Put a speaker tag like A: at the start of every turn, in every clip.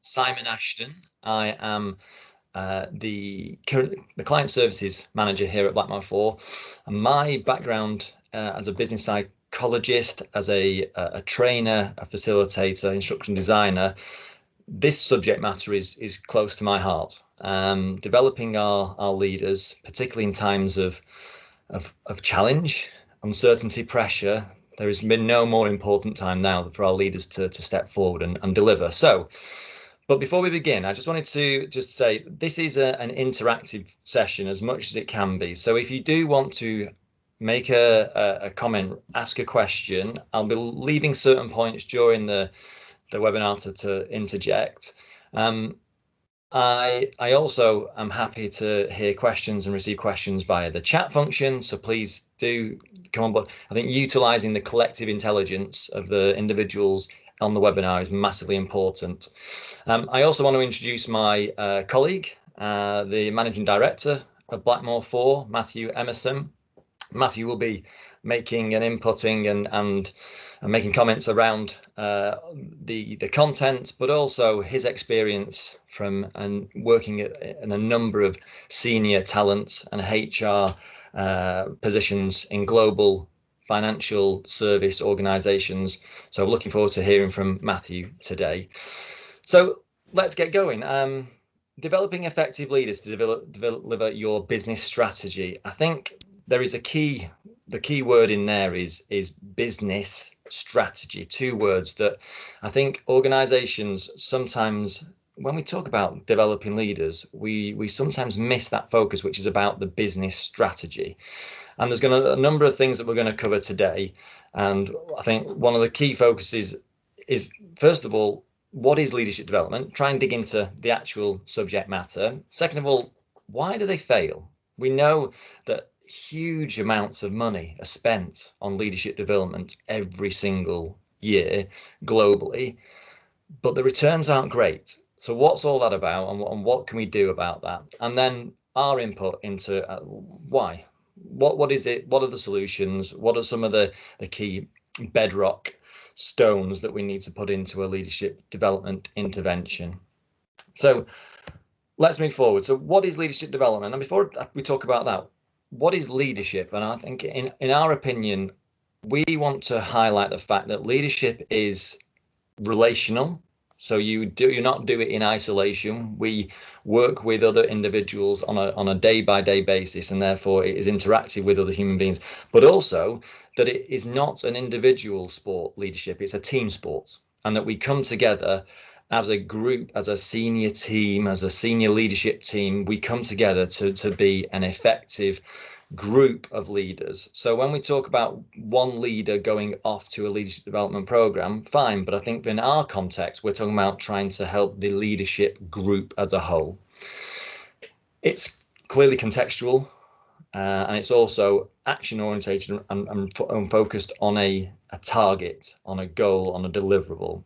A: Simon Ashton. I am the client services manager here at Blackmore 4. And my background as a business psychologist, as a trainer, a facilitator, instruction designer, this subject matter is close to my heart. Developing our leaders, particularly in times of challenge, uncertainty, pressure. There has been no more important time now for our leaders to step forward and deliver. So, but before we begin, I just wanted to just say this is an interactive session as much as it can be. So if you do want to make a comment, ask a question, I'll be leaving certain points during the webinar to interject. I also am happy to hear questions and receive questions via the chat function. So please do come on board. I think utilising the collective intelligence of the individuals on the webinar is massively important. I also want to introduce my colleague, the Managing Director of Blackmore 4, Matthew Emerson. Matthew will be making and inputting and making comments around the content, but also his experience from working in a number of senior talent and HR positions in global financial service organizations. So looking forward to hearing from Matthew today. So let's get going. Developing effective leaders to deliver your business strategy. I think there is the key word in there is business strategy. Two words that I think organizations sometimes, when we talk about developing leaders, we sometimes miss that focus, which is about the business strategy. And there's going to a number of things that we're going to cover today. And I think one of the key focuses is, first of all, what is leadership development? Try and dig into the actual subject matter. Second of all, why do they fail? We know that huge amounts of money are spent on leadership development every single year globally, but the returns aren't great. So what's all that about, and what can we do about that? And then our input into why. What is it? What are the solutions? What are some of the key bedrock stones that we need to put into a leadership development intervention? So let's move forward. So what is leadership development? And before we talk about that, what is leadership? And I think in our opinion, we want to highlight the fact that leadership is relational. So you not do it in isolation. We work with other individuals on a day-by-day basis, and therefore it is interactive with other human beings. But also that it is not an individual sport, leadership. It's a team sport, and that we come together as a group, as a senior team, as a senior leadership team. We come together to be an effective group of leaders. So when we talk about one leader going off to a leadership development program, fine, but I think in our context, we're talking about trying to help the leadership group as a whole. It's clearly contextual, and it's also action orientated and focused on a target, on a goal, on a deliverable.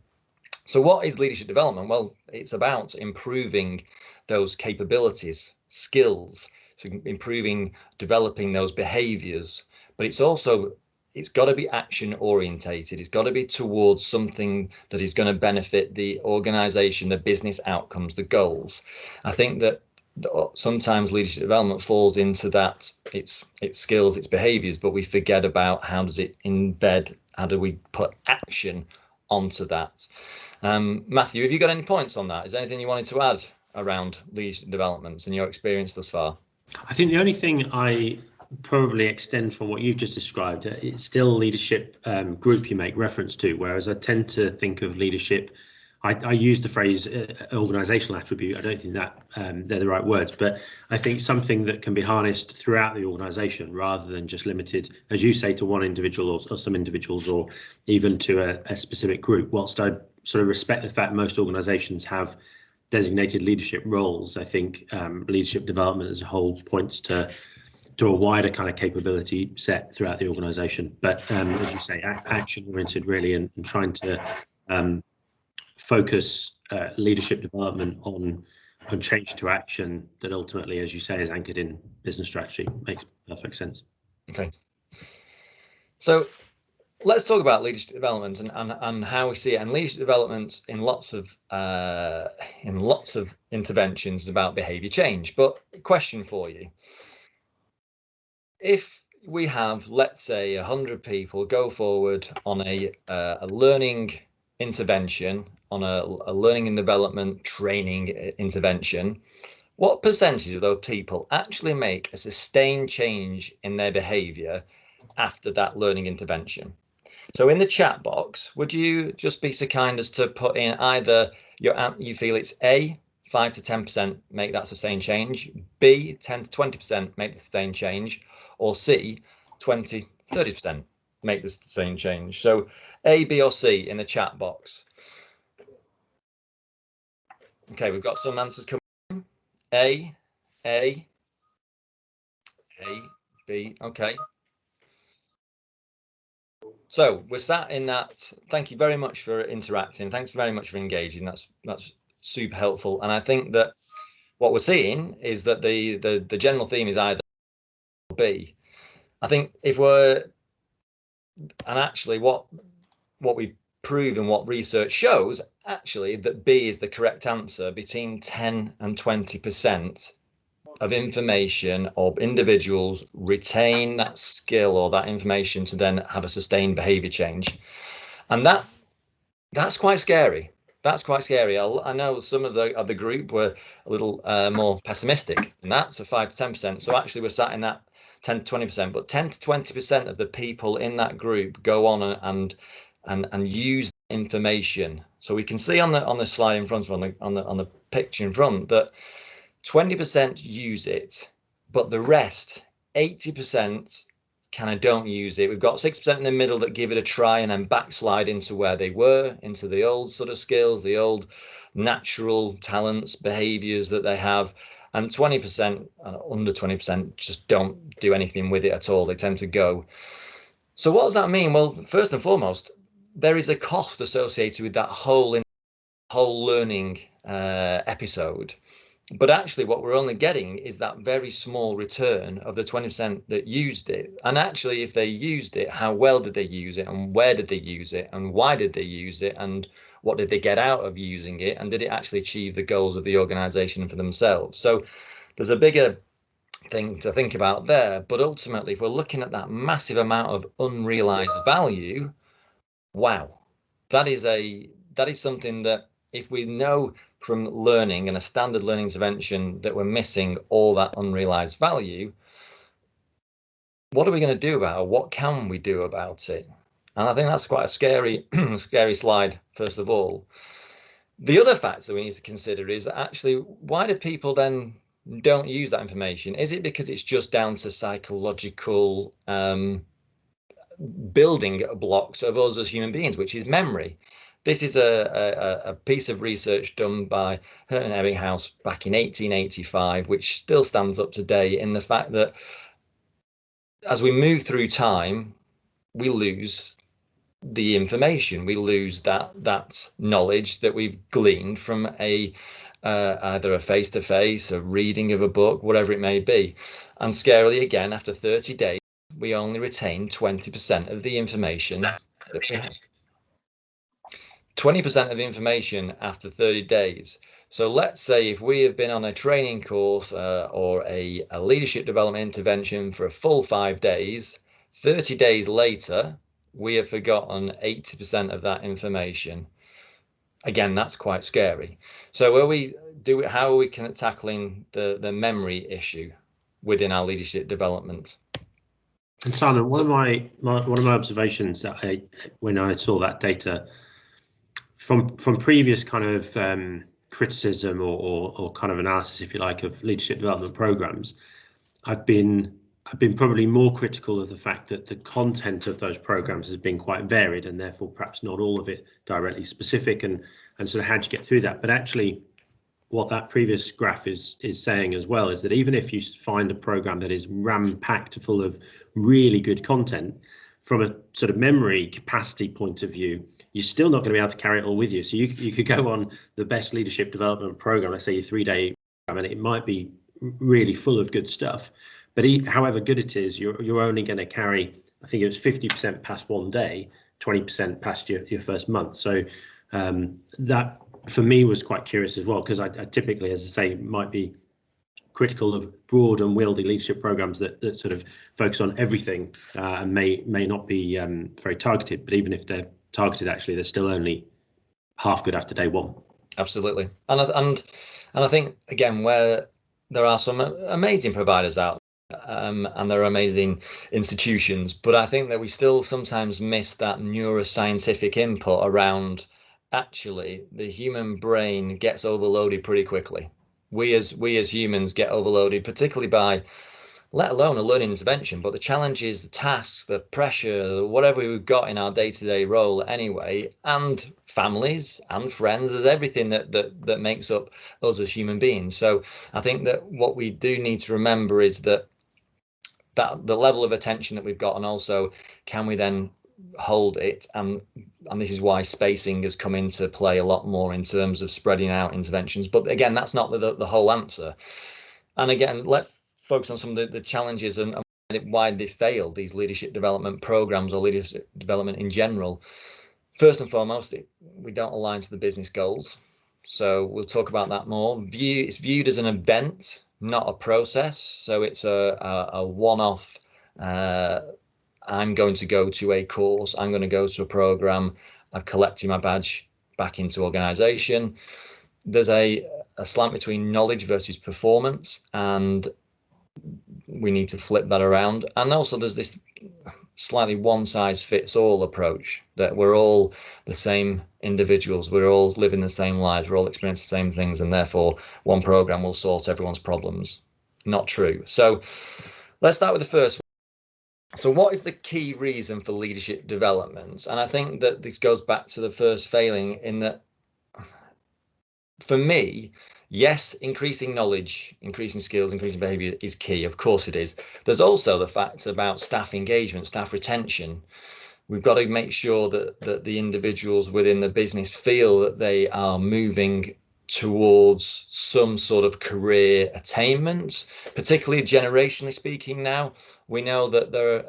A: So what is leadership development? Well, it's about improving those capabilities, skills, so improving, developing those behaviors, but it's got to be action orientated. It's got to be towards something that is going to benefit the organization, the business outcomes, the goals. I think that sometimes leadership development falls into that, it's skills, it's behaviors, but we forget about how does it embed, how do we put action onto that. Matthew, have you got any points on that? Is there anything you wanted to add around leadership developments and your experience thus far?
B: I think the only thing I probably extend from what you've just described, it's still leadership group you make reference to, whereas I tend to think of leadership, I use the phrase organizational attribute. I don't think that they're the right words, but I think something that can be harnessed throughout the organization rather than just limited, as you say, to one individual or some individuals, or even to a specific group. Whilst I sort of respect the fact most organizations have designated leadership roles, I think leadership development as a whole points to a wider kind of capability set throughout the organization. But as you say, action oriented really, and trying to focus leadership development on change to action that ultimately, as you say, is anchored in business strategy. Makes perfect sense.
A: Okay. So let's talk about leadership development and how we see it. And leadership development in lots of interventions is about behavior change. But question for you: if we have, let's say, 100 people go forward on a learning intervention, on a learning and development training intervention, what percentage of those people actually make a sustained change in their behavior after that learning intervention? So in the chat box, would you just be so kind as to put in either you feel it's A, 5 to 10% make that sustained change, B, 10 to 20% make the sustained change, or C, 20, 30% make the sustained change? So A, B, or C in the chat box. Okay, we've got some answers coming. A, B, okay. So we're sat in that. Thank you very much for interacting. Thanks very much for engaging. That's super helpful. And I think that what we're seeing is that the general theme is either or B. I think if we're, and actually what we prove and what research shows actually that B is the correct answer. Between 10 and 20% of information of individuals retain that skill or that information to then have a sustained behavior change, and that's quite scary. That's quite scary. I know some of the group were a little more pessimistic than that, so 5 to 10%. So actually we're sat in that 10 to 20%, but 10 to 20% of the people in that group go on and use information. So we can see on the slide in front, on the picture in front, that 20% use it, but the rest, 80%, kind of don't use it. We've got 6% in the middle that give it a try and then backslide into where they were, into the old sort of skills, the old natural talents, behaviors that they have. And 20%, under 20%, just don't do anything with it at all. They tend to go. So what does that mean? Well, first and foremost, there is a cost associated with that whole learning episode. But actually what we're only getting is that very small return of the 20% that used it. And actually, if they used it, how well did they use it, and where did they use it, and why did they use it, and what did they get out of using it, and did it actually achieve the goals of the organization for themselves? So there's a bigger thing to think about there. But ultimately, if we're looking at that massive amount of unrealized value, wow, that is something that, if we know from learning and a standard learning intervention that we're missing all that unrealized value, what are we going to do about it? What can we do about it? And I think that's quite a scary slide, first of all. The other factor we need to consider is actually, why do people then don't use that information? Is it because it's just down to psychological building blocks of us as human beings, which is memory? This is a piece of research done by Hurt and Ebbinghaus back in 1885, which still stands up today, in the fact that as we move through time, we lose the information, we lose that knowledge that we've gleaned from either a face-to-face, a reading of a book, whatever it may be. And scarily, again, after 30 days, we only retain 20% of the information that we have. 20% of the information after 30 days. So let's say if we have been on a training course or a leadership development intervention for a full 5 days, 30 days later, we have forgotten 80% of that information. Again, that's quite scary. So how are we tackling the memory issue within our leadership development?
B: And Simon, one of my observations that when I saw that data from previous kind of criticism or kind of analysis, if you like, of leadership development programs, I've been probably more critical of the fact that the content of those programs has been quite varied, and therefore perhaps not all of it directly specific, and sort of how do you get through that. But actually, what that previous graph is saying as well is that even if you find a program that is ram-packed full of really good content, from a sort of memory capacity point of view, you're still not going to be able to carry it all with you. So you could go on the best leadership development program, let's say your 3-day program, and it might be really full of good stuff. But however good it is, you're only going to carry, I think it was 50% past one day, 20% past your first month. So that for me was quite curious as well, because I typically, as I say, might be critical of broad and wieldy leadership programs that sort of focus on everything and may not be very targeted. But even if they're targeted, actually, they're still only half good after day one.
A: Absolutely. And I think, again, where there are some amazing providers out and there are amazing institutions, but I think that we still sometimes miss that neuroscientific input around actually the human brain gets overloaded pretty quickly. We as humans get overloaded, particularly by, let alone a learning intervention, but the challenges, the tasks, the pressure, whatever we've got in our day-to-day role anyway, and families and friends, there's everything that makes up us as human beings. So I think that what we do need to remember is that the level of attention that we've got, and also can we then hold it, and this is why spacing has come into play a lot more in terms of spreading out interventions. But again, that's not the whole answer. And again, let's focus on some of the challenges and why they failed, these leadership development programs or leadership development in general. First and foremost, we don't align to the business goals. So we'll talk about that more. It's viewed as an event, not a process. So it's a one-off. I'm going to go to a course. I'm going to go to a program. I've collected my badge back into organization. There's a slant between knowledge versus performance, and we need to flip that around. And also there's this slightly one size fits all approach, that we're all the same individuals, we're all living the same lives, we're all experiencing the same things, and therefore one program will sort everyone's problems. Not true. So let's start with the first one. So what is the key reason for leadership development? And I think that this goes back to the first failing, in that for me, yes, increasing knowledge, increasing skills, increasing behavior is key. Of course it is. There's also the fact about staff engagement, staff retention. We've got to make sure that the individuals within the business feel that they are moving towards some sort of career attainment, particularly generationally speaking. Now we know that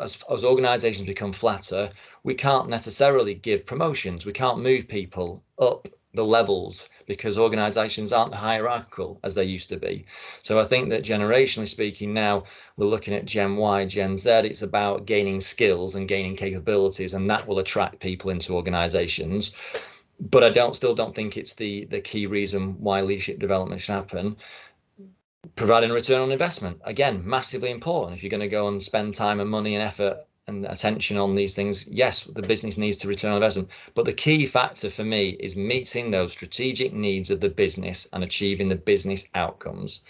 A: as organizations become flatter, we can't necessarily give promotions. We can't move people up the levels because organizations aren't hierarchical as they used to be. So I think that generationally speaking, now we're looking at Gen Y, Gen Z. It's about gaining skills and gaining capabilities, and that will attract people into organizations. But I still don't think it's the key reason why leadership development should happen. Providing a return on investment, again, massively important. If you're going to go and spend time and money and effort and attention on these things, yes, the business needs to return on investment. But the key factor for me is meeting those strategic needs of the business and achieving the business outcomes.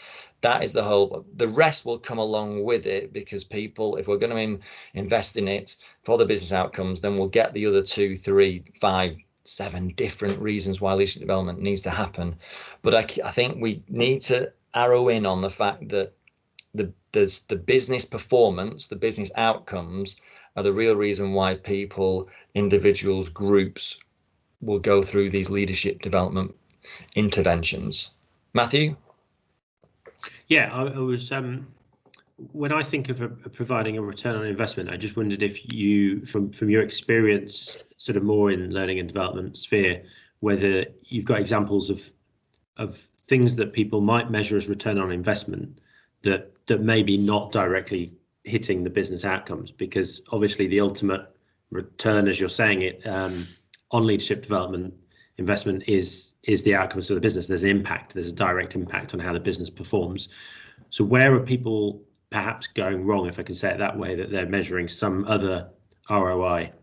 A: That is the whole. The rest will come along with it, because people, if we're going to invest in it for the business outcomes, then we'll get the other 2, 3, 5, 7 different reasons why leadership development needs to happen. But I think we need to arrow in on the fact that there's the business performance, the business outcomes are the real reason why people, individuals, groups will go through these leadership development interventions. Matthew?
B: Yeah, I was when I think of providing a return on investment, I just wondered if you, from your experience, sort of more in learning and development sphere, whether you've got examples of things that people might measure as return on investment that maybe not directly hitting the business outcomes, because obviously the ultimate return, as you're saying it, on leadership development investment is the outcomes of the business. There's an impact, there's a direct impact on how the business performs. So where are people perhaps going wrong, if I can say it that way, that they're measuring some other ROI?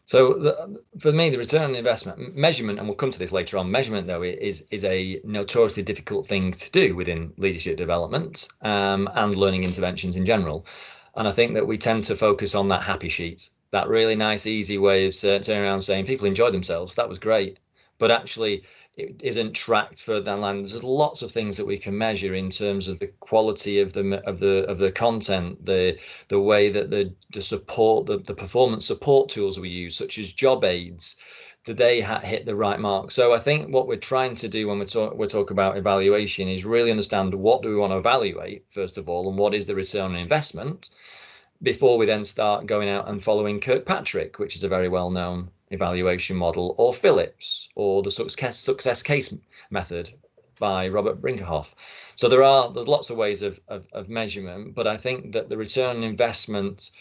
A: So for me, the return on investment measurement, and we'll come to this later on, measurement though is a notoriously difficult thing to do within leadership development and learning interventions in general. And I think that we tend to focus on that happy sheet, that really nice, easy way of turning around saying people enjoyed themselves. That was great. But actually, it isn't tracked further down the line. There's lots of things that we can measure in terms of the quality of the content, the way that the support, the performance support tools we use, such as job aids, did they hit the right mark? So I think what we're trying to do when we're talking about evaluation is really understand what do we want to evaluate first of all, and what is the return on investment, before we then start going out and following Kirkpatrick, which is a very well-known evaluation model, or Phillips, or the success case method by Robert Brinkerhoff. So there's lots of ways of measurement, but I think that the return on investment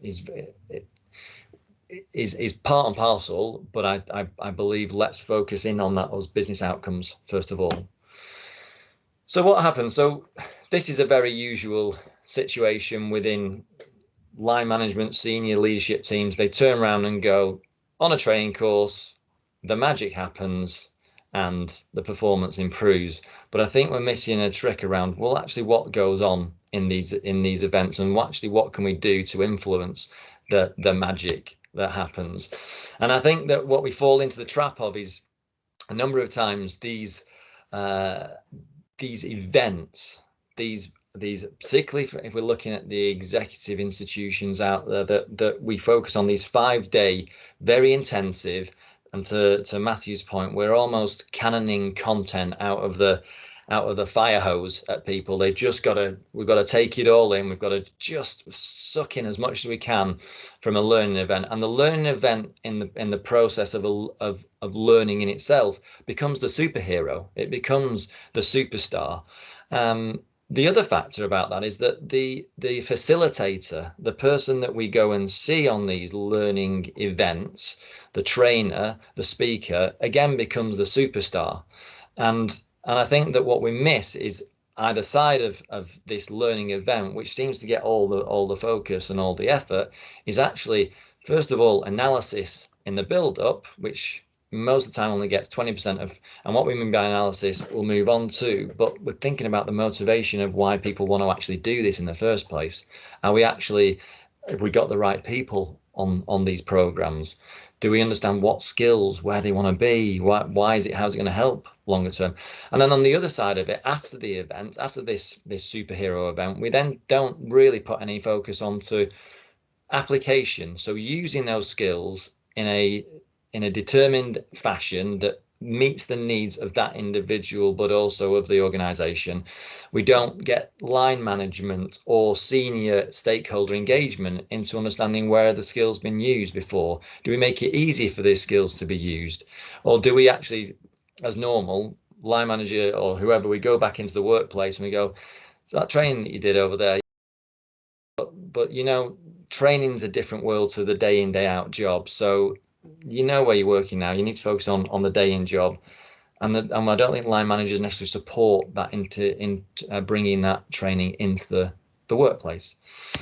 A: is part and parcel. But I believe let's focus in on those business outcomes first of all. So what happens? So this is a very usual situation within line management, senior leadership teams. They turn around and go on a training course, the magic happens and the performance improves. But I think we're missing a trick around, well, actually what goes on in these events, and what can we do to influence the magic that happens. And I think that what we fall into the trap of is a number of times these events, these particularly if we're looking at the executive institutions out there, that we focus on these 5-day, very intensive, and to Matthew's point, we're almost cannoning content out of the fire hose at people. We've got to take it all in. We've got to just suck in as much as we can from a learning event, and the learning event in the process of learning in itself becomes the superhero. It becomes the superstar. The other factor about that is that the facilitator, the person that we go and see on these learning events, the trainer, the speaker, again becomes the superstar. And I think that what we miss is either side of this learning event, which seems to get all the focus and all the effort, is actually, first of all, analysis in the build-up, which most of the time only gets 20% of, and what we mean by analysis we'll move on to, but we're thinking about the motivation of why people want to actually do this in the first place. Have we got the right people on these programs? Do we understand what skills, where they want to be? How's it going to help longer term? And then on the other side of it, after the event, after this superhero event, we then don't really put any focus onto application. So using those skills in a determined fashion that meets the needs of that individual, but also of the organization. We don't get line management or senior stakeholder engagement into understanding where the skills been used before. Do we make it easy for these skills to be used? Or do we actually, as normal, line manager or whoever, we go back into the workplace and we go, so that training that you did over there, but training's a different world to the day in, day out job. So where you're working now, you need to focus on the day in job, and I don't think line managers necessarily support that into bringing that training into the workplace.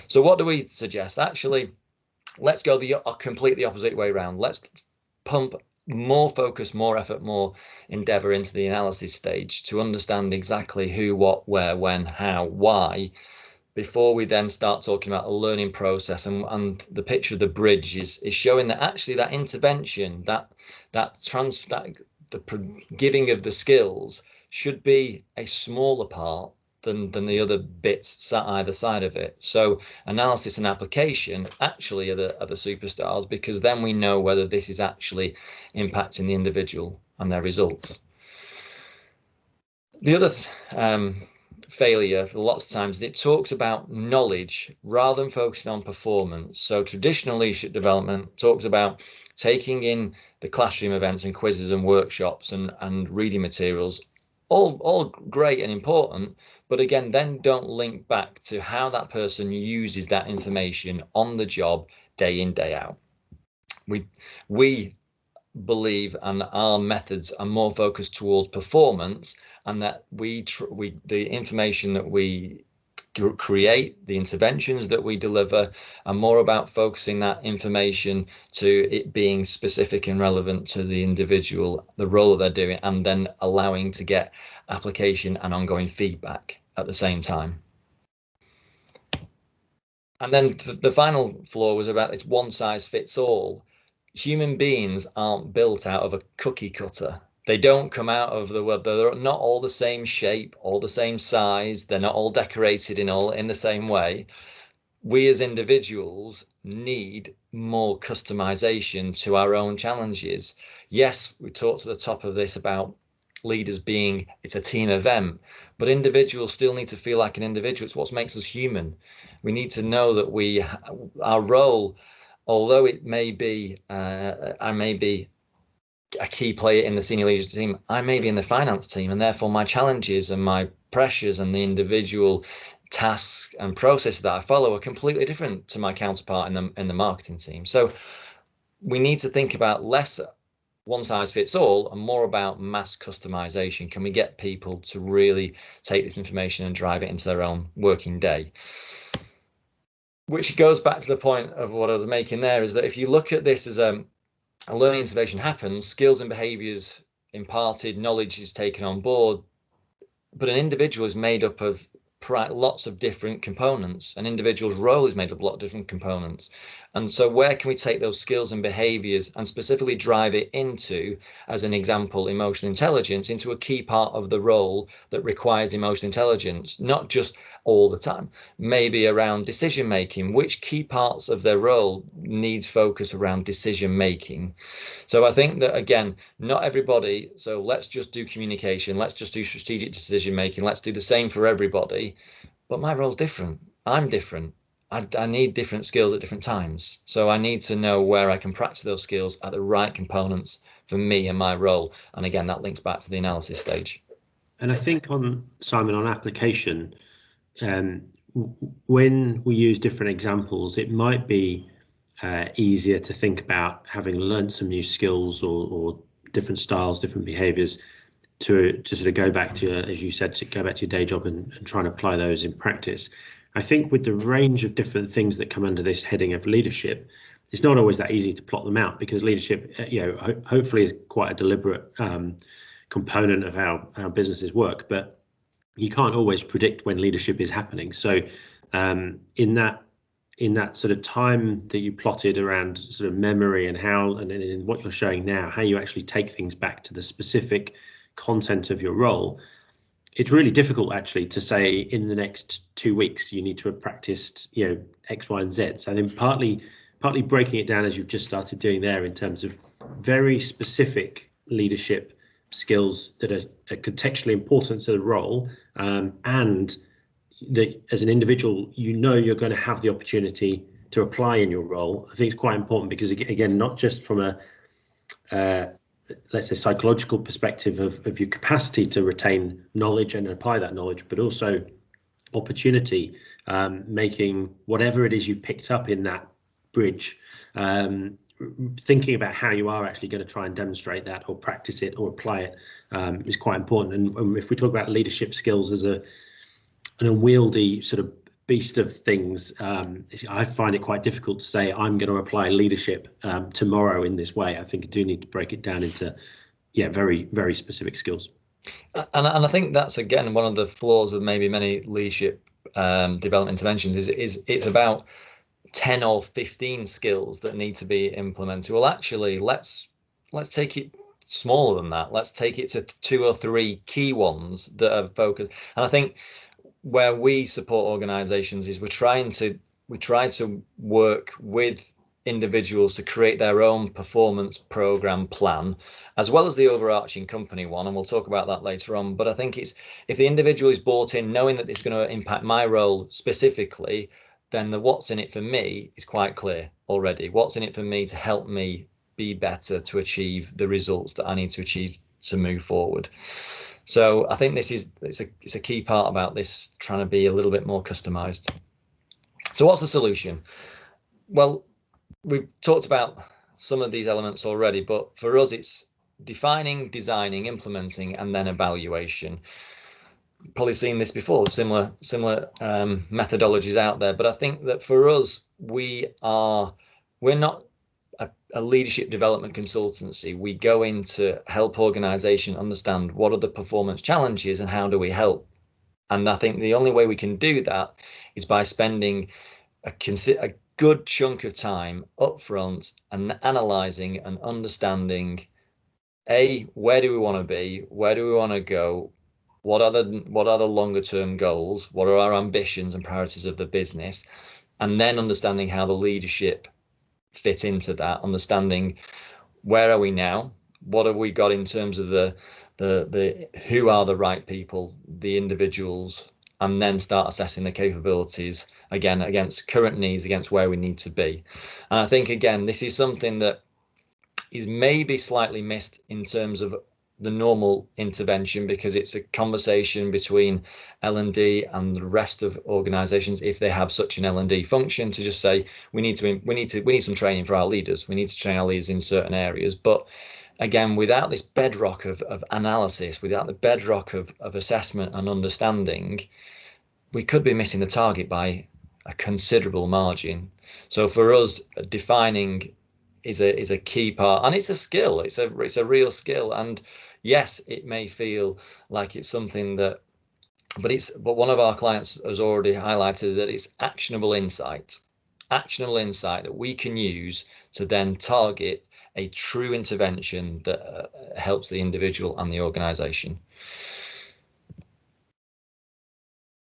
A: So what do we suggest? Actually, let's go completely opposite way around. Let's pump more focus, more effort, more endeavor into the analysis stage to understand exactly who, what, where, when, how, why, before we then start talking about a learning process. And the picture of the bridge is showing that actually that intervention, the giving of the skills should be a smaller part than the other bits sat either side of it. So analysis and application actually are the superstars, because then we know whether this is actually impacting the individual and their results. The other failure for lots of times, it talks about knowledge rather than focusing on performance. So traditional leadership development talks about taking in the classroom events and quizzes and workshops and reading materials, all great and important, but again, then don't link back to how that person uses that information on the job day in, day out. We believe, and our methods are more focused towards performance, and that the information that we create, the interventions that we deliver, are more about focusing that information to it being specific and relevant to the individual, the role that they're doing, and then allowing to get application and ongoing feedback at the same time. And then the final flaw was about this one size fits all. Human beings aren't built out of a cookie cutter. They don't come out of the world. They're not all the same shape, all the same size. They're not all decorated in the same way. we as individuals need more customization to our own challenges. Yes, we talked at the top of this about leaders being, it's a team event, but individuals still need to feel like an individual. It's what makes us human. We need to know that our role, although it may be, I may be a key player in the senior leadership team, I may be in the finance team, and therefore my challenges and my pressures and the individual tasks and processes that I follow are completely different to my counterpart in the marketing team. So we need to think about less one size fits all and more about mass customization. Can we get people to really take this information and drive it into their own working day? Which goes back to the point of what I was making there, is that if you look at this as a learning intervention happens, skills and behaviors imparted, knowledge is taken on board, but an individual is made up of lots of different components. An individual's role is made up of a lot of different components. And so where can we take those skills and behaviors and specifically drive it into, as an example, emotional intelligence, into a key part of the role that requires emotional intelligence, not just all the time, maybe around decision making, which key parts of their role needs focus around decision making. So I think that, again, not everybody, so let's just do communication, let's just do strategic decision making, let's do the same for everybody, but my role's different. I'm different. I need different skills at different times. So I need to know where I can practice those skills at the right components for me and my role. And again, that links back to the analysis stage.
B: And I think Simon, on application, when we use different examples, it might be easier to think about, having learned some new skills or different styles, different behaviors, to sort of go back to, as you said, to go back to your day job and try and apply those in practice. I think with the range of different things that come under this heading of leadership, it's not always that easy to plot them out, because leadership, hopefully is quite a deliberate component of how businesses work, but you can't always predict when leadership is happening. So in that sort of time that you plotted around sort of memory and how, and in what you're showing now, how you actually take things back to the specific content of your role, it's really difficult actually to say in the next 2 weeks you need to have practiced X, Y, and Z. So then partly breaking it down, as you've just started doing there, in terms of very specific leadership skills that are contextually important to the role, and that as an individual you're going to have the opportunity to apply in your role. I think it's quite important, because again, not just from a let's say psychological perspective of your capacity to retain knowledge and apply that knowledge, but also opportunity, making whatever it is you've picked up in that bridge, thinking about how you are actually going to try and demonstrate that or practice it or apply it, is quite important. And if we talk about leadership skills as an unwieldy sort of beast of things, I find it quite difficult to say I'm going to apply leadership tomorrow in this way. I think you do need to break it down into very, very specific skills.
A: And I think that's, again, one of the flaws of maybe many leadership development interventions is it's about 10 or 15 skills that need to be implemented. Well, actually, let's take it smaller than that. Let's take it to 2 or 3 key ones that are focused. And I think where we support organizations is we try to work with individuals to create their own performance program plan, as well as the overarching company one, and we'll talk about that later on. But I think it's, if the individual is bought in knowing that it's going to impact my role specifically, then the what's in it for me is quite clear already. What's in it for me to help me be better, to achieve the results that I need to achieve to move forward. So I think it's a key part about this, trying to be a little bit more customized. So what's the solution? Well, we've talked about some of these elements already, but for us, it's defining, designing, implementing, and then evaluation. Probably seen this before, similar methodologies out there, but I think that for us, we're not a leadership development consultancy. We go in to help organizations understand what are the performance challenges and how do we help. And I think the only way we can do that is by spending a good chunk of time up front and analyzing and understanding, where do we want to be, where do we want to go, what are the longer term goals, what are our ambitions and priorities of the business, and then understanding how the leadership fit into that, understanding where are we now, what have we got in terms of the who are the right people, the individuals, and then start assessing the capabilities again against current needs, against where we need to be. And I think again, this is something that is maybe slightly missed in terms of the normal intervention, because it's a conversation between L&D and the rest of organizations, if they have such an L&D function, to just say we need some training for our leaders, we need to train our leaders in certain areas. But again, without this bedrock of analysis, without the bedrock of assessment and understanding, we could be missing the target by a considerable margin. So for us, defining is a key part, and it's a skill. It's a real skill. And yes, it may feel like it's something that, but one of our clients has already highlighted that it's actionable insight that we can use to then target a true intervention that helps the individual and the organization.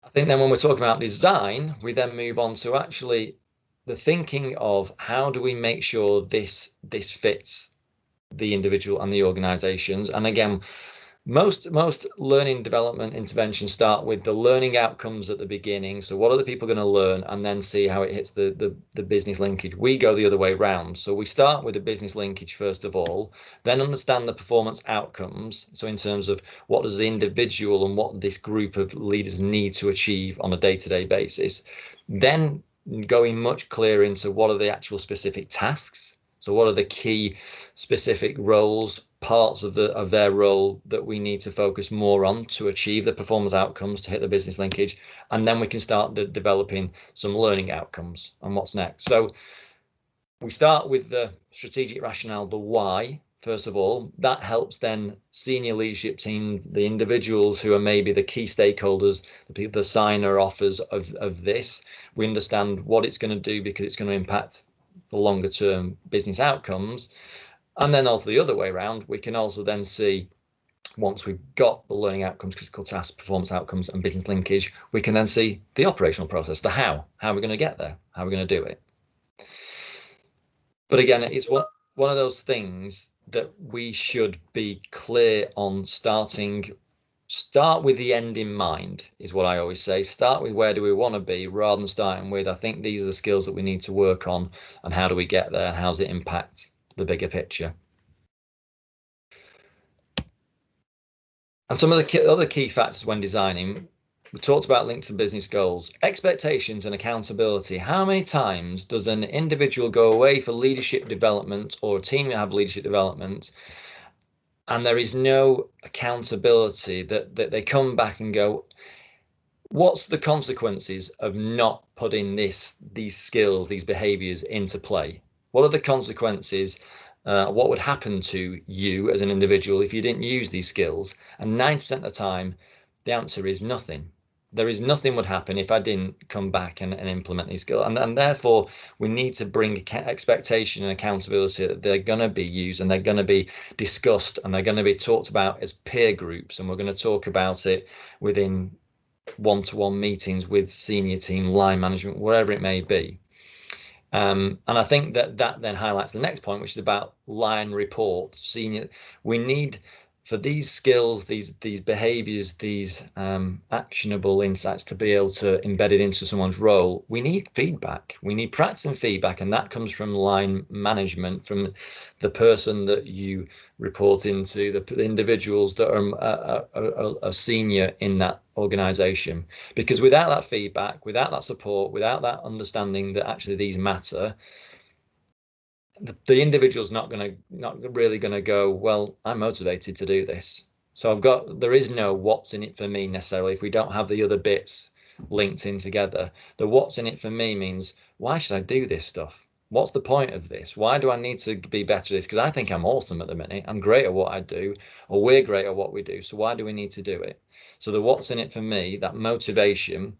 A: I think then when we're talking about design, we then move on to actually the thinking of how do we make sure this fits the individual and the organizations. And again, most learning development interventions start with the learning outcomes at the beginning. So what are the people going to learn, and then see how it hits the business linkage. We go the other way round. So we start with the business linkage first of all, then understand the performance outcomes. So in terms of what does the individual and what this group of leaders need to achieve on a day-to-day basis, then going much clearer into what are the actual specific tasks. So what are the key specific roles, parts of their role that we need to focus more on to achieve the performance outcomes, to hit the business linkage, and then we can start developing some learning outcomes and what's next. So we start with the strategic rationale, the why, first of all. That helps then senior leadership team, the individuals who are maybe the key stakeholders, the signer offers of this. We understand what it's going to do because it's going to impact the longer term business outcomes. And then also the other way around, we can also then see, once we've got the learning outcomes, critical tasks, performance outcomes, and business linkage, we can then see the operational process, the how are we going to get there, how are we going to do it. But again, it's one of those things that we should be clear on. Start with the end in mind, is what I always say. Start with where do we want to be, rather than starting with, I think these are the skills that we need to work on, and how do we get there, and how does it impact the bigger picture. And some of the other key factors when designing, we talked about linked to business goals, expectations and accountability. How many times does an individual go away for leadership development, or a team have leadership development, and there is no accountability, that they come back and go, what's the consequences of not putting these skills, these behaviors into play? What are the consequences? What would happen to you as an individual if you didn't use these skills? And 90% of the time, the answer is nothing. There is nothing would happen if I didn't come back and implement these skills. And therefore, we need to bring expectation and accountability that they're going to be used, and they're going to be discussed, and they're going to be talked about as peer groups. And we're going to talk about it within one-to-one meetings with senior team, line management, wherever it may be. And I think that then highlights the next point, which is about line report. Senior, we need, for these skills, these behaviors, these actionable insights to be able to embed it into someone's role, we need feedback. We need practice and feedback, and that comes from line management, from the person that you report into, the individuals that are senior in that organization. Because without that feedback, without that support, without that understanding that actually these matter, the individual's not really going to go, well, I'm motivated to do this. So there is no what's in it for me necessarily if we don't have the other bits linked in together. The what's in it for me means, why should I do this stuff? What's the point of this? Why do I need to be better at this? Because I think I'm awesome at the minute. I'm great at what I do, or we're great at what we do. So why do we need to do it? So the what's in it for me, that motivation,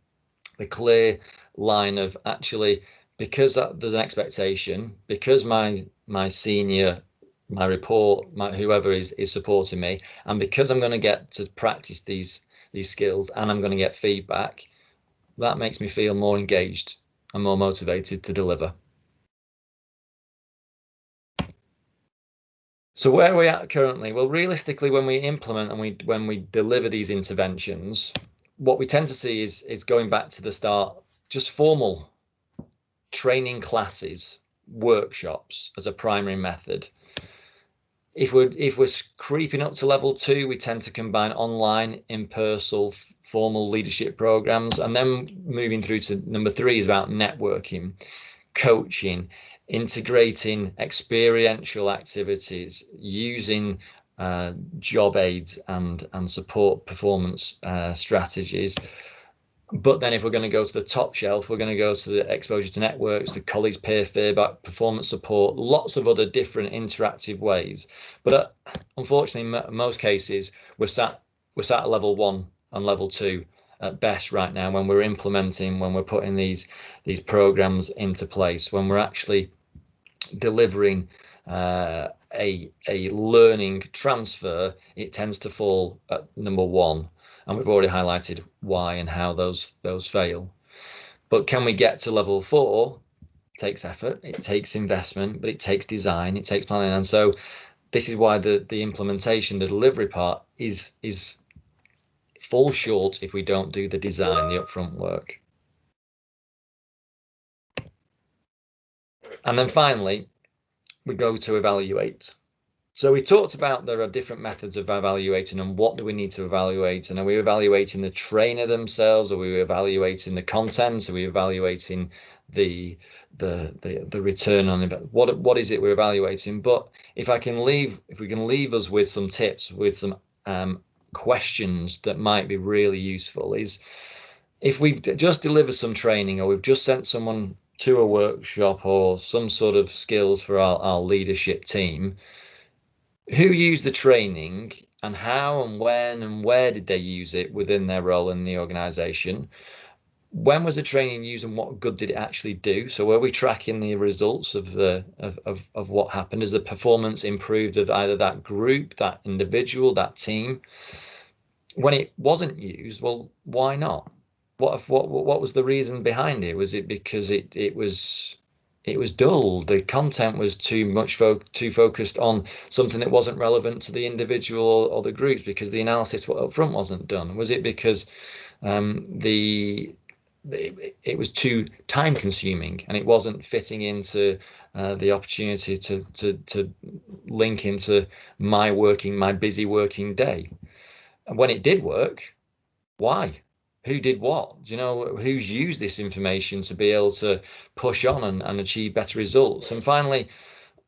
A: the clear line of actually, because there's an expectation, because my senior, my report, whoever is supporting me, and because I'm going to get to practice these skills, and I'm going to get feedback, that makes me feel more engaged. and more motivated to deliver. So where are we at currently? Well, realistically, when we implement and when we deliver these interventions, what we tend to see is going back to the start, just formal training classes, workshops as a primary method. If we're creeping up to level 2, we tend to combine online, in-person, formal leadership programs, and then moving through to number 3 is about networking, coaching, integrating experiential activities, using job aids and support performance strategies. But then if we're going to go to the top shelf, we're going to go to the exposure to networks, the colleagues peer feedback, performance support, lots of other different interactive ways. But unfortunately, in most cases, we're sat at level 1 and level 2 at best right now when we're implementing, when we're putting these programs into place, when we're actually delivering a learning transfer, it tends to fall at number 1. And we've already highlighted why and how those fail. But can we get to level 4? It takes effort, it takes investment, but it takes design, it takes planning. And so this is why the implementation, the delivery part is falls short if we don't do the design, the upfront work. And then finally, we go to evaluate. So we talked about there are different methods of evaluating, and what do we need to evaluate? And are we evaluating the trainer themselves? Are we evaluating the content? Are we evaluating the return on investment? What is it we're evaluating? But if we can leave us with some tips, with some questions that might be really useful, is if we've just delivered some training, or we've just sent someone to a workshop or some sort of skills for our leadership team, who used the training and how and when and where did they use it within their role in the organization? When was the training used and what good did it actually do? So were we tracking the results of what happened? Has the performance improved of either that group, that individual, that team? When it wasn't used, well, why not? What was the reason behind it? Was it because it was dull? The content was too focused on something that wasn't relevant to the individual or the groups because the analysis up front wasn't done? Was it because it was too time consuming and it wasn't fitting into the opportunity to link into my busy working day? And when it did work, why? Who did what? Do you know who's used this information to be able to push on and achieve better results? And finally,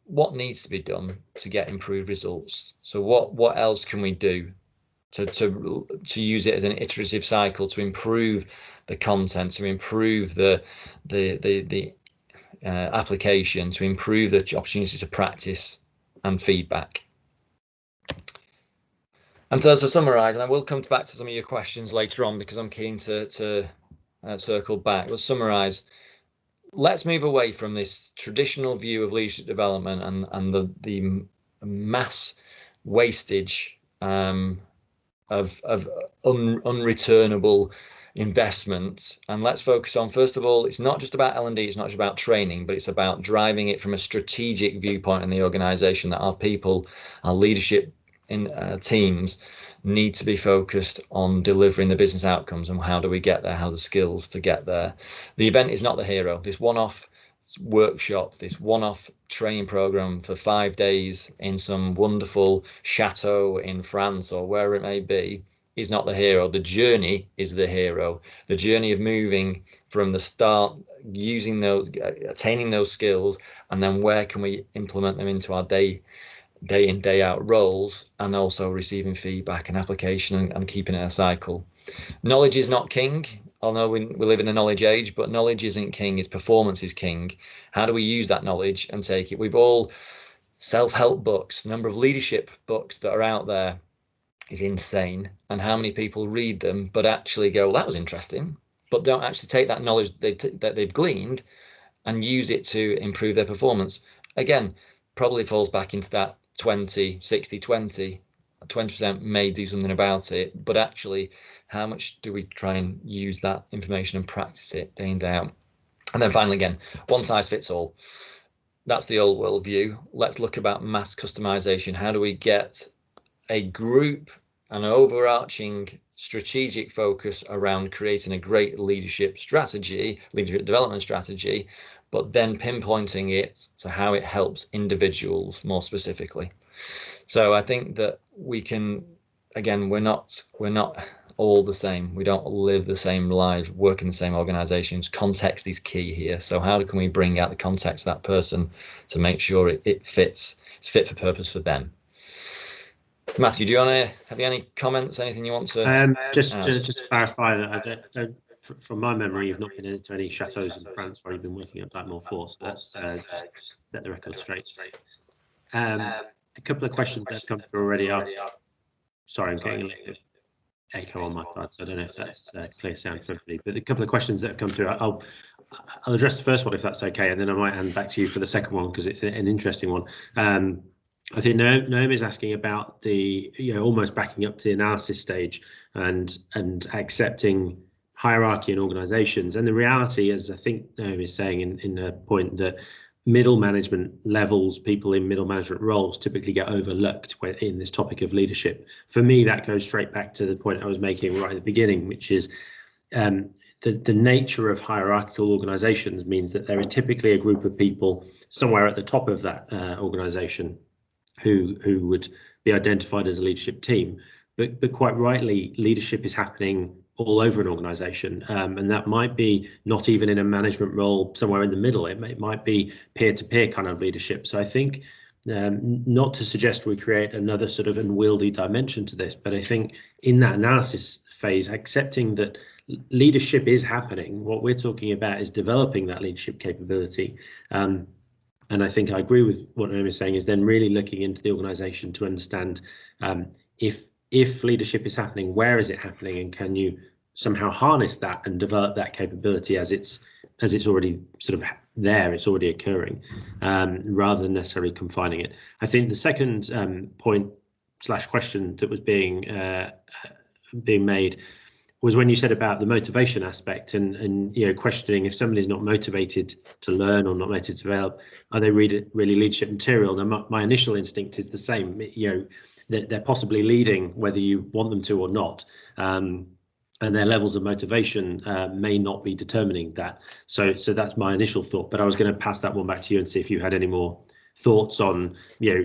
A: what needs to be done to get improved results? So what else can we do to use it as an iterative cycle to improve the content, to improve the application, to improve the opportunity to practice and feedback? And so to summarise, and I will come back to some of your questions later on because I'm keen to circle back. We'll summarise. Let's move away from this traditional view of leadership development and the mass wastage of unreturnable investment, and let's focus on, first of all, it's not just about L&D, it's not just about training, but it's about driving it from a strategic viewpoint in the organisation, that our people, our leadership in teams need to be focused on delivering the business outcomes. And how do we get there? How are the skills to get there? The event is not the hero. This one-off workshop, this one-off training program for 5 days in some wonderful chateau in France or wherever it may be is not the hero. The journey is the hero. The journey of moving from the start, using those, attaining those skills, and then where can we implement them into our day in, day out roles, and also receiving feedback and application and keeping it a cycle. Knowledge is not king. Although we live in a knowledge age, but knowledge isn't king, it's performance is king. How do we use that knowledge and take it? We've all self-help books, the number of leadership books that are out there is insane. And how many people read them, but actually go, well, that was interesting, but don't actually take that knowledge that they've gleaned and use it to improve their performance. Again, probably falls back into that 20, 60, 20. 20% may do something about it, but actually how much do we try and use that information and practice it day in, day out? And then finally, again, one size fits all. That's the old world view. Let's look about mass customization. How do we get a group, an overarching strategic focus around creating a great leadership strategy, leadership development strategy, but then pinpointing it to how it helps individuals more specifically. So I think that we can, again, we're not all the same. We don't live the same lives, work in the same organizations. Context is key here. So how can we bring out the context of that person to make sure it fits, it's fit for purpose for them? Matthew, do you want to have any comments? Anything you want to?
B: Just to clarify that I don't, from my memory, you've not been into any chateaus in France where you've been working at Blackmore 4. So that's just set the record straight. A couple of questions that have come through already are. Sorry, I'm getting a little bit of echo on my side, so I don't know if that's clear sound for everybody. But a couple of questions that have come through, I'll address the first one if that's okay, and then I might hand back to you for the second one because it's an interesting one. I think Naomi is asking about the, almost backing up to the analysis stage and accepting hierarchy in organizations. And the reality, as I think Naomi is saying in her point, that middle management levels, people in middle management roles typically get overlooked in this topic of leadership. For me, that goes straight back to the point I was making right at the beginning, which is the nature of hierarchical organizations means that there are typically a group of people somewhere at the top of that organization who would be identified as a leadership team. But quite rightly, leadership is happening all over an organization, and that might be not even in a management role somewhere in the middle. It might be peer-to-peer kind of leadership. So I think not to suggest we create another sort of unwieldy dimension to this, but I think in that analysis phase, accepting that leadership is happening, what we're talking about is developing that leadership capability. And I think I agree with what Naomi is saying, is then really looking into the organization to understand if leadership is happening, where is it happening, and can you somehow harness that and develop that capability as it's already sort of there, it's already occurring, rather than necessarily confining it. I think the second point/question that was being made was when you said about the motivation aspect and questioning if somebody's not motivated to learn or not motivated to develop, are they really leadership material? Now, my initial instinct is the same. That they're possibly leading whether you want them to or not, and their levels of motivation may not be determining that. So that's my initial thought. But I was going to pass that one back to you and see if you had any more thoughts on,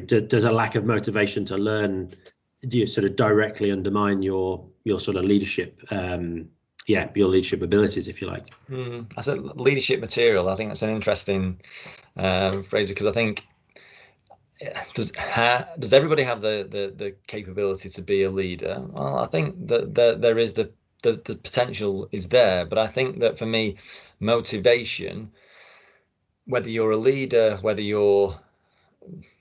B: does a lack of motivation to learn sort of directly undermine your sort of leadership, your leadership abilities, if you like.
A: I said leadership material. I think that's an interesting phrase, because I think, does everybody have the capability to be a leader? Well, I think that there is the potential is there, but I think that for me, motivation, whether you're a leader, whether you're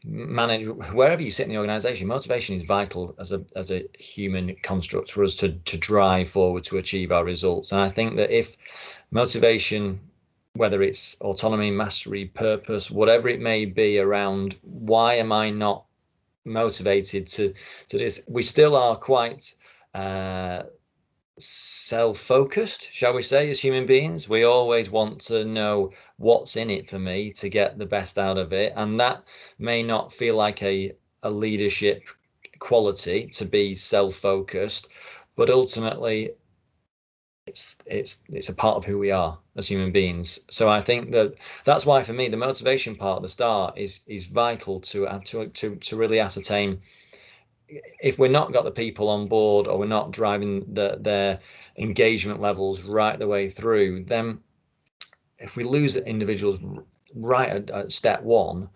A: manager, wherever you sit in the organization, motivation is vital as a human construct for us to drive forward to achieve our results. And I think that if motivation, whether it's autonomy, mastery, purpose, whatever it may be around why am I not motivated to this, we still are quite self-focused, shall we say, as human beings. We always want to know what's in it for me to get the best out of it, and that may not feel like a leadership quality to be self-focused, but ultimately it's a part of who we are as human beings. So I think that's why for me the motivation part at the start is vital to really ascertain if we're not got the people on board, or we're not driving their engagement levels right the way through, then if we lose individuals right at step one,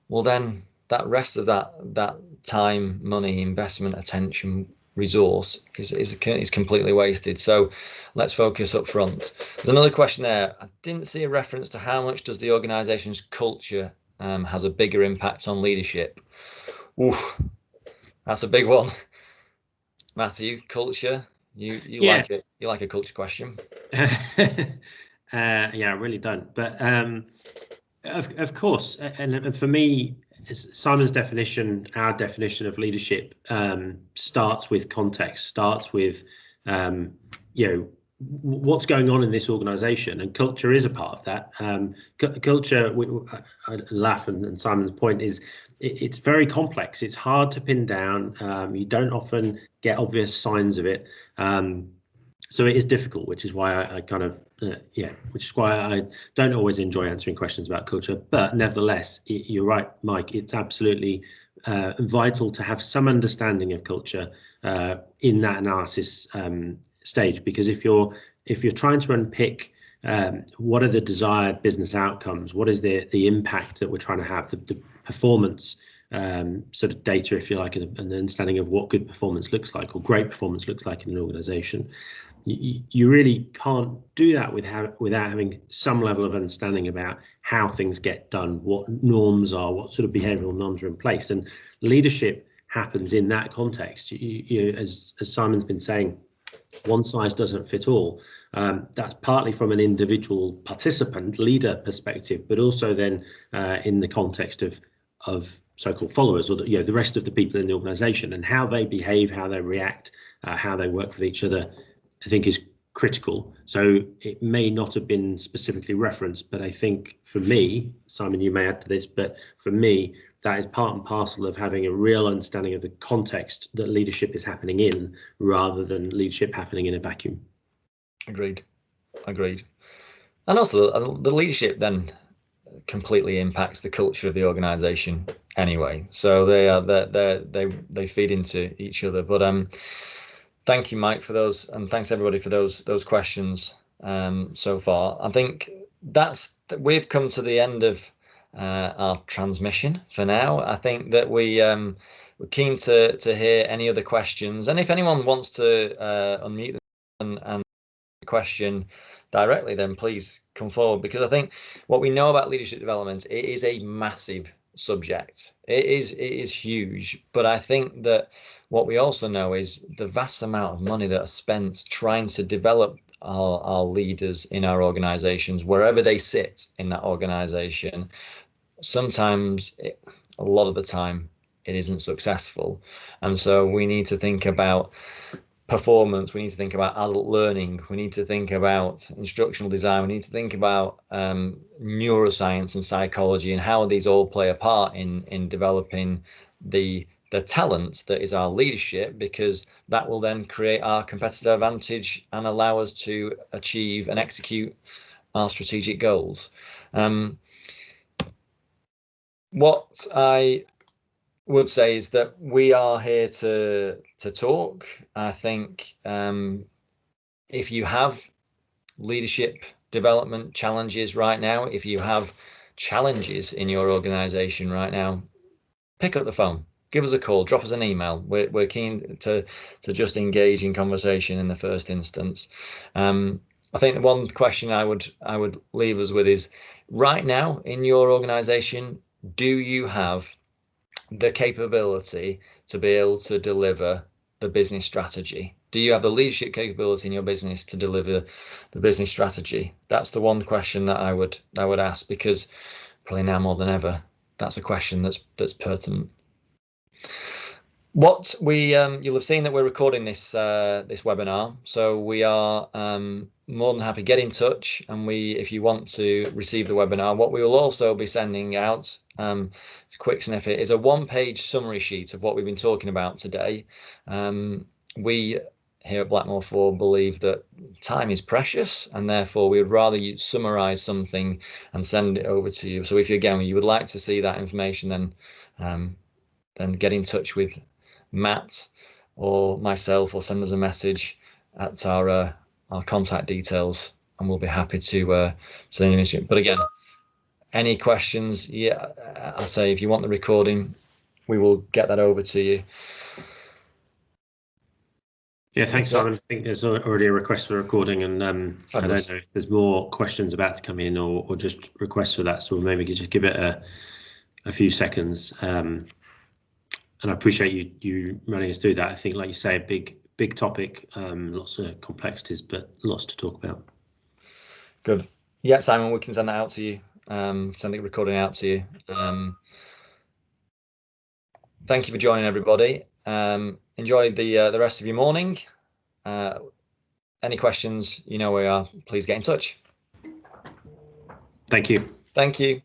A: well then that rest of that time, money, investment, attention, resource is completely wasted. So let's focus up front. There's another question there. I didn't see a reference to how much does the organization's culture has a bigger impact on leadership. Oof, that's a big one. Matthew, culture, you like it? You like a culture question?
B: Yeah, I really don't. But of course, and for me, Simon's definition, our definition of leadership, starts with context, starts with what's going on in this organization, and culture is a part of that. Culture, I laugh, and Simon's point is it's very complex. It's hard to pin down. You don't often get obvious signs of it. So it is difficult, which is why I kind of, which is why I don't always enjoy answering questions about culture. But nevertheless, you're right, Mike, it's absolutely vital to have some understanding of culture in that analysis stage, because if you're trying to unpick what are the desired business outcomes, what is the impact that we're trying to have, the performance sort of data, if you like, and an understanding of what good performance looks like or great performance looks like in an organization, you really can't do that without having some level of understanding about how things get done, what norms are, what sort of behavioral norms are in place. And leadership happens in that context. As Simon's been saying, one size doesn't fit all. That's partly from an individual participant leader perspective, but also then in the context of so-called followers, or the rest of the people in the organization, and how they behave, how they react, how they work with each other, I think is critical. So it may not have been specifically referenced, but I think for me, Simon, you may add to this, but for me, that is part and parcel of having a real understanding of the context that leadership is happening in, rather than leadership happening in a vacuum. Agreed.
A: And also the leadership then completely impacts the culture of the organization anyway. So they feed into each other. But thank you, Mike, for those, and thanks everybody for those questions so far. I think we've come to the end of our transmission for now. I think that we're keen to hear any other questions, and if anyone wants to unmute them and question directly, then please come forward, because I think what we know about leadership development, it is a massive subject. It is huge, but I think that what we also know is the vast amount of money that are spent trying to develop our leaders in our organizations, wherever they sit in that organization. Sometimes, a lot of the time, it isn't successful. And so we need to think about performance, we need to think about adult learning, we need to think about instructional design, we need to think about neuroscience and psychology, and how these all play a part in developing the talent that is our leadership, because that will then create our competitive advantage and allow us to achieve and execute our strategic goals. What I would say is that we are here to talk. I think if you have leadership development challenges right now, if you have challenges in your organization right now, pick up the phone, give us a call, drop us an email. We're keen to just engage in conversation in the first instance. I think the one question I would leave us with is, right now in your organization, do you have the capability to be able to deliver the business strategy? Do you have the leadership capability in your business to deliver the business strategy? That's the one question that I would ask, because probably now more than ever, that's a question that's pertinent. What you'll have seen that we're recording this webinar, so we are more than happy, get in touch, and if you want to receive the webinar, what we will also be sending out, a quick snippet, is a one-page summary sheet of what we've been talking about today. We here at Blackmore 4 believe that time is precious, and therefore we would rather you summarize something and send it over to you. So if you would like to see that information, then get in touch with Matt or myself, or send us a message at our contact details, and we'll be happy to send you an. But again, any questions, I'll say, if you want the recording, we will get that over to you.
B: Yeah, thanks, Simon. I think there's already a request for recording, and I don't know if there's more questions about to come in, or just requests for that, so we'll maybe just give it a few seconds. And I appreciate you running us through that. I think, like you say, a big topic, lots of complexities, but lots to talk about.
A: Good. Yeah, Simon, we can send that out to you. Send the recording out to you. Thank you for joining, everybody. Enjoy the rest of your morning. any questions, you know where we are. Please get in touch.
B: Thank you.
A: Thank you.